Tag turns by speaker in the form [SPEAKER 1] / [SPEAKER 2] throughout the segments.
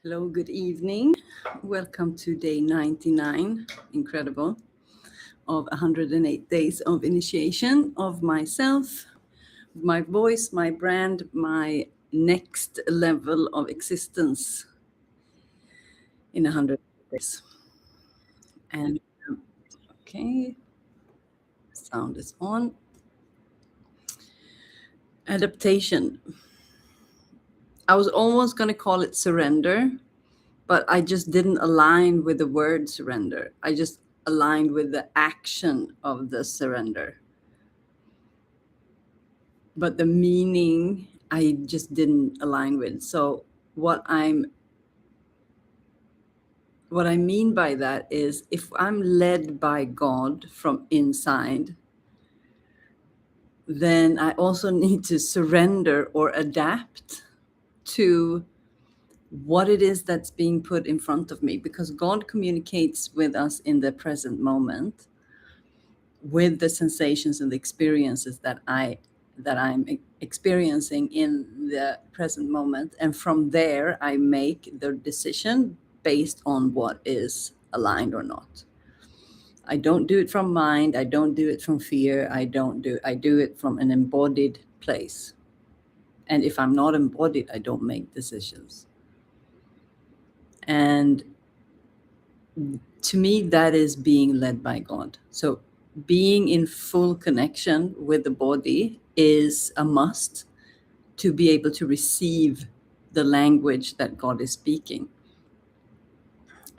[SPEAKER 1] Hello, good evening. Welcome to day 99, incredible, of 108 days of initiation of myself, my voice, my brand, my next level of existence in 100 days. And okay, sound is on. Adaptation. I was almost going to call it surrender, but I just didn't align with the word surrender. I just aligned with the action of the surrender. But the meaning I just didn't align with. So what I mean by that is if I'm led by God from inside, then I also need to surrender or adapt to what it is that's being put in front of me, because God communicates with us in the present moment with the sensations and the experiences that I'm experiencing in the present moment, and from there I make the decision based on what is aligned or not. I don't do it from mind, I don't do it from fear, I do it from an embodied place. And if I'm not embodied, I don't make decisions. And to me, that is being led by God. So being in full connection with the body is a must to be able to receive the language that God is speaking.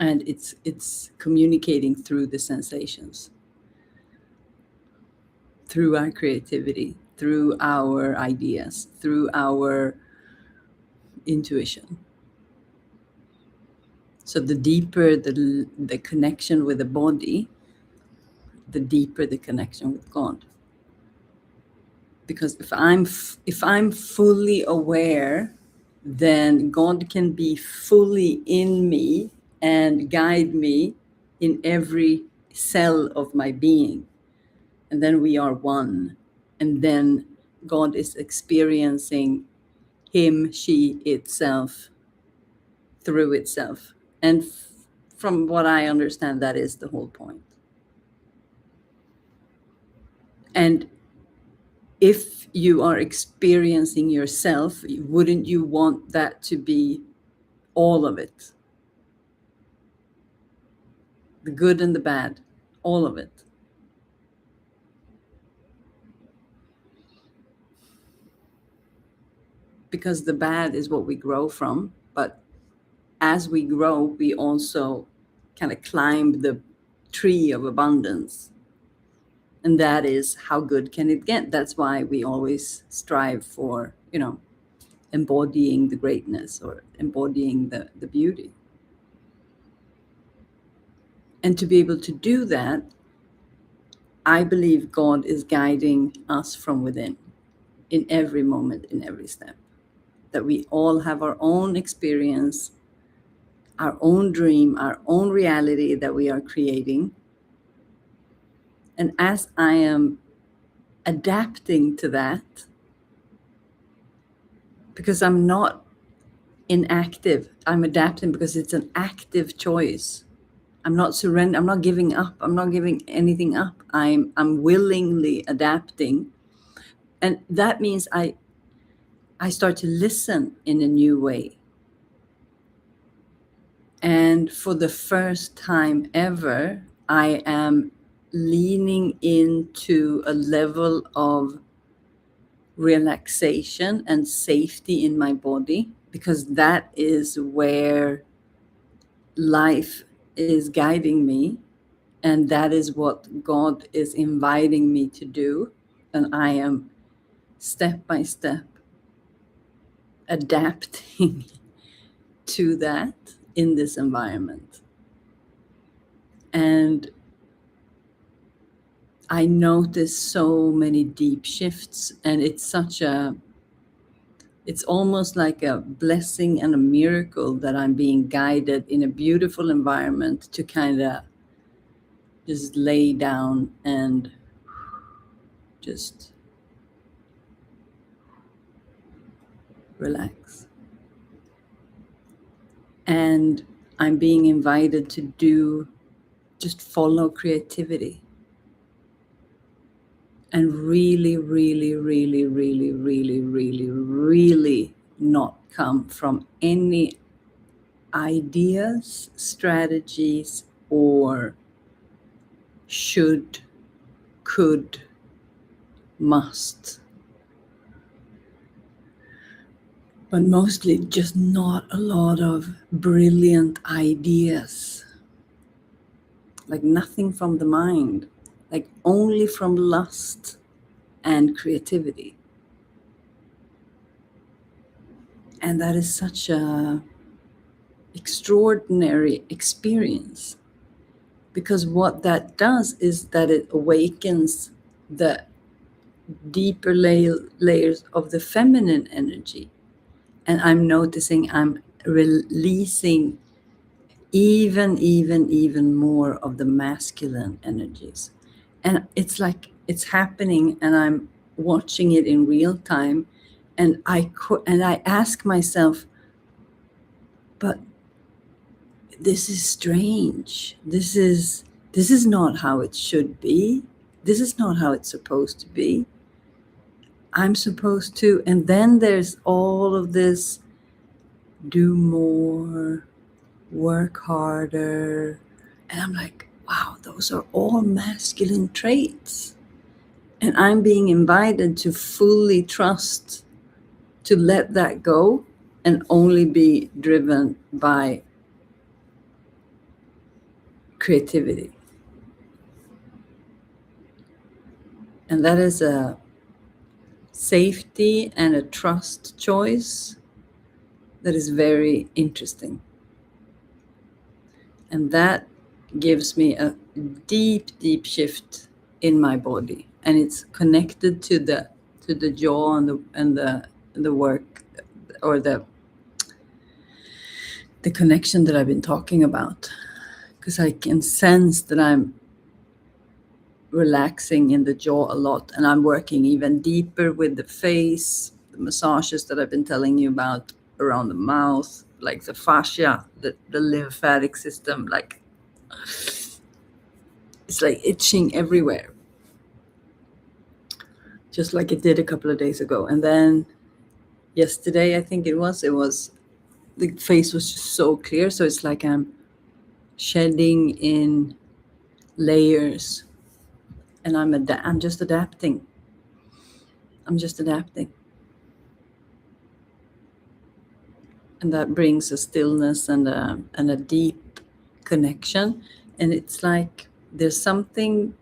[SPEAKER 1] And it's communicating through the sensations, through our creativity, through our ideas, through our intuition. So the deeper the connection with the body, the deeper the connection with God. Because if I'm fully aware, then God can be fully in me and guide me in every cell of my being. And then we are one. And then God is experiencing him, she, itself through itself. And from what I understand, that is the whole point. And if you are experiencing yourself, wouldn't you want that to be all of it? The good and the bad, all of it. Because the bad is what we grow from, but as we grow, we also kind of climb the tree of abundance. And that is how good can it get? That's why we always strive for, embodying the greatness or embodying the beauty. And to be able to do that, I believe God is guiding us from within in every moment, in every step. That we all have our own experience, our own dream, our own reality that we are creating. And as I am adapting to that, because I'm not inactive, I'm adapting because it's an active choice. I'm not surrendering, I'm not giving up, I'm not giving anything up. I'm willingly adapting. And that means I start to listen in a new way. And for the first time ever, I am leaning into a level of relaxation and safety in my body, because that is where life is guiding me. And that is what God is inviting me to do. And I am step by step adapting to that in this environment. And I notice so many deep shifts, and it's almost like a blessing and a miracle that I'm being guided in a beautiful environment to kind of just lay down and just relax. And I'm being invited to just follow creativity and really, really, really, really, really, really, really not come from any ideas, strategies, or should, could, must, but mostly just not a lot of brilliant ideas. Like nothing from the mind, like only from lust and creativity. And that is such a extraordinary experience, because what that does is that it awakens the deeper layers of the feminine energy. And I'm noticing I'm releasing even more of the masculine energies. And it's like it's happening, and I'm watching it in real time. And I ask myself, but this is strange. This is not how it should be. This is not how it's supposed to be. I'm supposed to. And then there's all of this: do more, work harder. And I'm like, wow, those are all masculine traits. And I'm being invited to fully trust, to let that go, and only be driven by creativity. And that is a safety and a trust choice that is very interesting. And that gives me a deep shift in my body. And it's connected to the jaw and the work, or the connection that I've been talking about. Because I can sense that I'm relaxing in the jaw a lot, and I'm working even deeper with the face, the massages that I've been telling you about around the mouth, like the fascia, the lymphatic system, like it's like itching everywhere, just like it did a couple of days ago. And then yesterday, I think it was the face was just so clear. So it's like I'm shedding in layers, and I'm just adapting. I'm just adapting. And that brings a stillness and a deep connection. And it's like there's something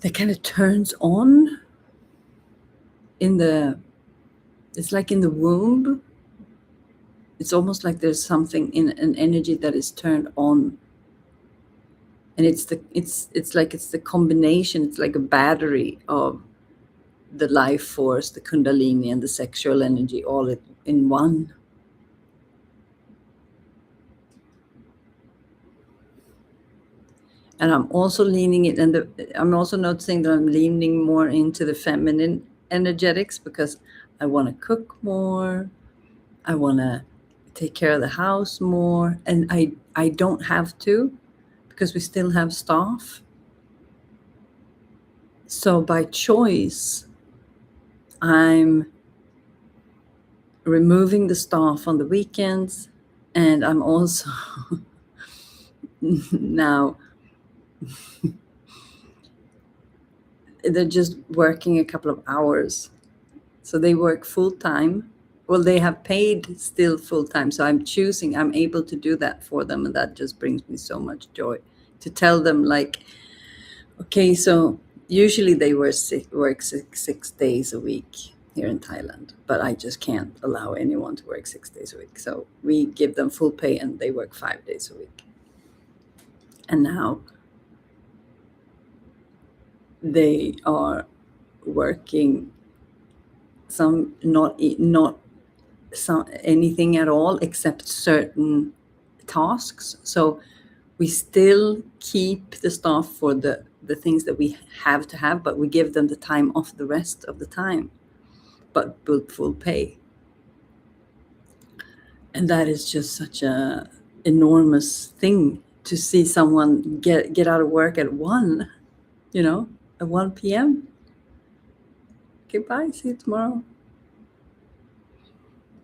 [SPEAKER 1] that kind of turns on it's like in the womb. It's almost like there's something in an energy that is turned on. And it's the combination. It's like a battery of the life force, the kundalini, and the sexual energy, all in one. And I'm also leaning it, and I'm also noticing that I'm leaning more into the feminine energetics, because I want to cook more. I want to take care of the house more. And I don't have to, because we still have staff. So by choice, I'm removing the staff on the weekends. And I'm also now they're just working a couple of hours. So they work full time. Well, they have paid still full time. So I'm able to do that for them. And that just brings me so much joy to tell them, like, okay, so usually they work 6 days a week here in Thailand, but I just can't allow anyone to work 6 days a week. So we give them full pay, and they work 5 days a week. And now they are working not anything at all except certain tasks. So we still keep the staff for the things that we have to have, but we give them the time off the rest of the time, but with full pay. And that is just such a enormous thing to see someone get out of work at 1, at 1 p.m. Okay, bye, see you tomorrow.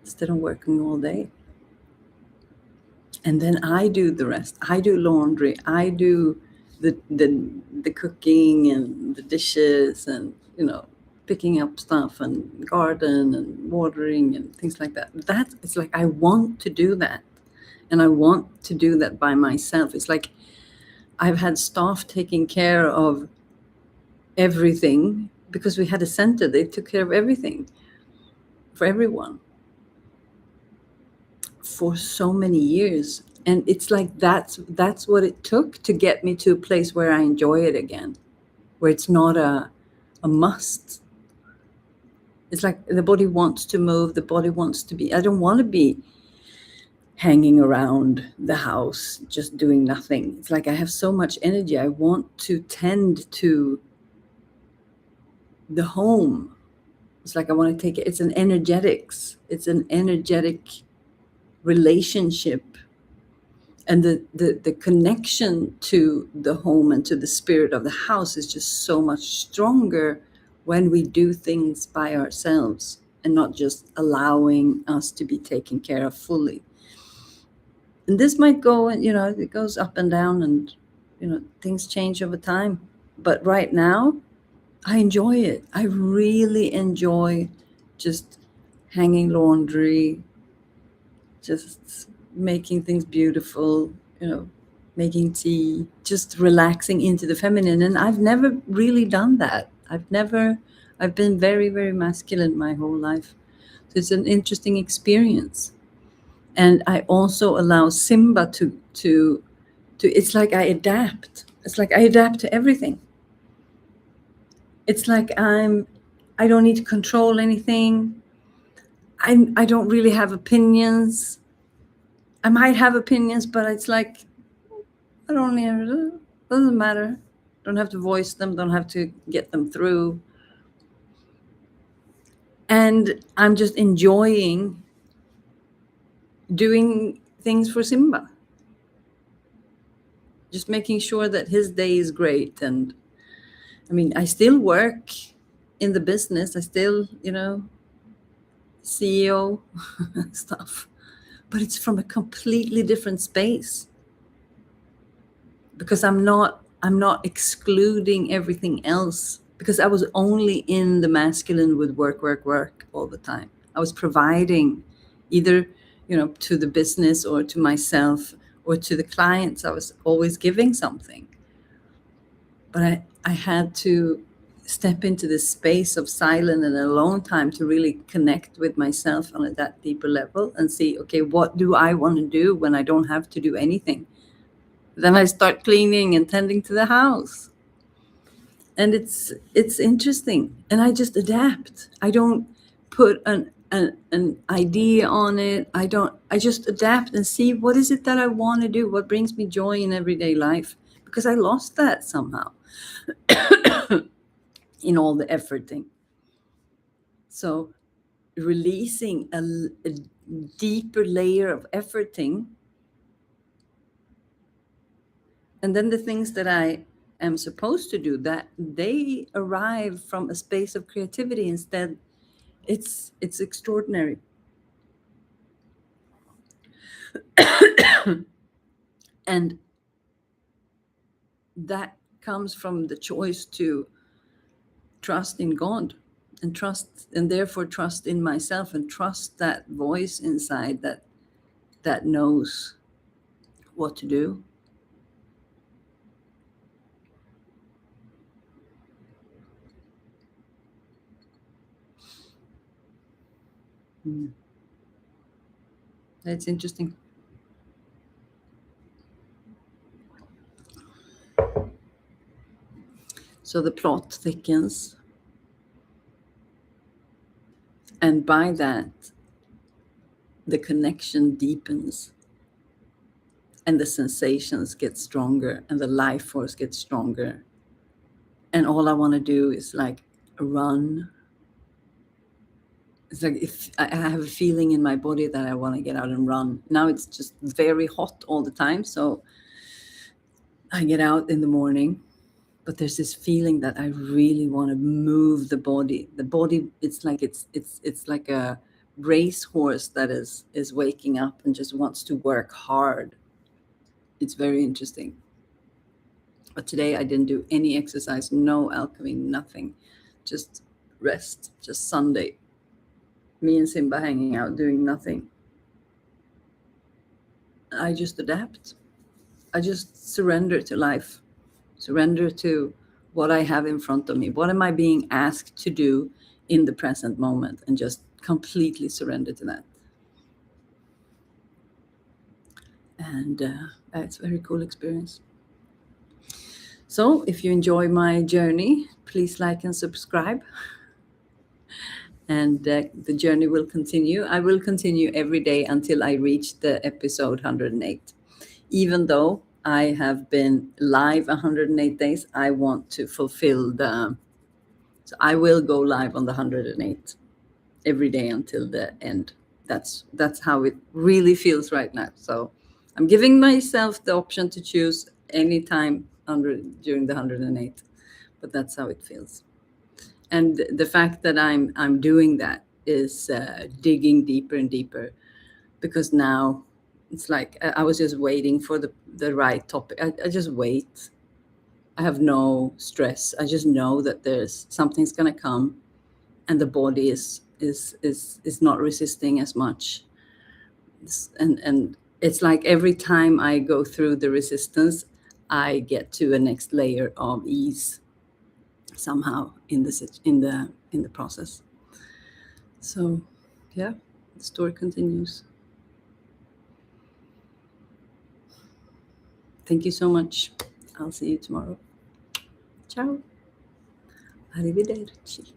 [SPEAKER 1] Instead of working all day. And then I do the rest. I do laundry. I do the cooking and the dishes and, picking up stuff and garden and watering and things like that. It's like I want to do that. And I want to do that by myself. It's like I've had staff taking care of everything because we had a center. They took care of everything for everyone for so many years. And it's like that's what it took to get me to a place where I enjoy it again, where it's not a must. It's like the body wants to move, the body wants to be. I don't want to be hanging around the house just doing nothing. It's like I have so much energy. I want to tend to the home. It's like I want to take it. It's an energetic relationship. And the connection to the home and to the spirit of the house is just so much stronger when we do things by ourselves and not just allowing us to be taken care of fully. And this might go, it goes up and down, and things change over time. But right now, I enjoy it. I really enjoy just hanging laundry, just making things beautiful, making tea, just relaxing into the feminine. And I've never really done that. I've been very, very masculine my whole life. So it's an interesting experience. And I also allow Simba to it's like I adapt. It's like I adapt to everything. It's like I don't need to control anything. I don't really have opinions. I might have opinions, but it's like I don't even, doesn't matter. Don't have to voice them, don't have to get them through. And I'm just enjoying doing things for Simba. Just making sure that his day is great. And I mean, I still work in the business. I still, CEO stuff, but it's from a completely different space. Because I'm not excluding everything else, because I was only in the masculine with work all the time. I was providing either, to the business or to myself or to the clients. I was always giving something. But I had to step into this space of silent and alone time to really connect with myself on that deeper level and see, okay, what do I want to do when I don't have to do anything? Then I start cleaning and tending to the house. And it's interesting. And I just adapt. I don't put an idea on it. I just adapt and see what is it that I want to do, what brings me joy in everyday life. Because I lost that somehow in all the effort thing. So releasing a deeper layer of efforting. And then the things that I am supposed to do, that they arrive from a space of creativity instead. It's extraordinary. And that comes from the choice to trust in God and therefore trust in myself and trust that voice inside that knows what to do. That's interesting. So the plot thickens, and by that, the connection deepens, and the sensations get stronger, and the life force gets stronger. And all I want to do is like run It's like if I have a feeling in my body that I want to get out and run. Now it's just very hot all the time, so I get out in the morning, but there's this feeling that I really want to move the body. The body, it's like a racehorse that is waking up and just wants to work hard. It's very interesting. But today I didn't do any exercise, no alchemy, nothing. Just rest, just Sunday. Me and Simba hanging out, doing nothing. I just adapt. I just surrender to life, surrender to what I have in front of me. What am I being asked to do in the present moment? And just completely surrender to that. And it's a very cool experience. So if you enjoy my journey, please like and subscribe. And the journey will continue. I will continue every day until I reach the episode 108. Even though I have been live 108 days, I want to fulfill so I will go live on the 108 every day until the end. That's how it really feels right now. So I'm giving myself the option to choose any time during the 108, but that's how it feels. And the fact that I'm doing that is digging deeper and deeper, because now it's like I was just waiting for the right topic. I just wait. I have no stress. I just know that there's something's gonna come, and the body is not resisting as much. And it's like every time I go through the resistance, I get to a next layer of ease somehow in the process. So, yeah, the story continues. Thank you so much. I'll see you tomorrow. Ciao. Arrivederci.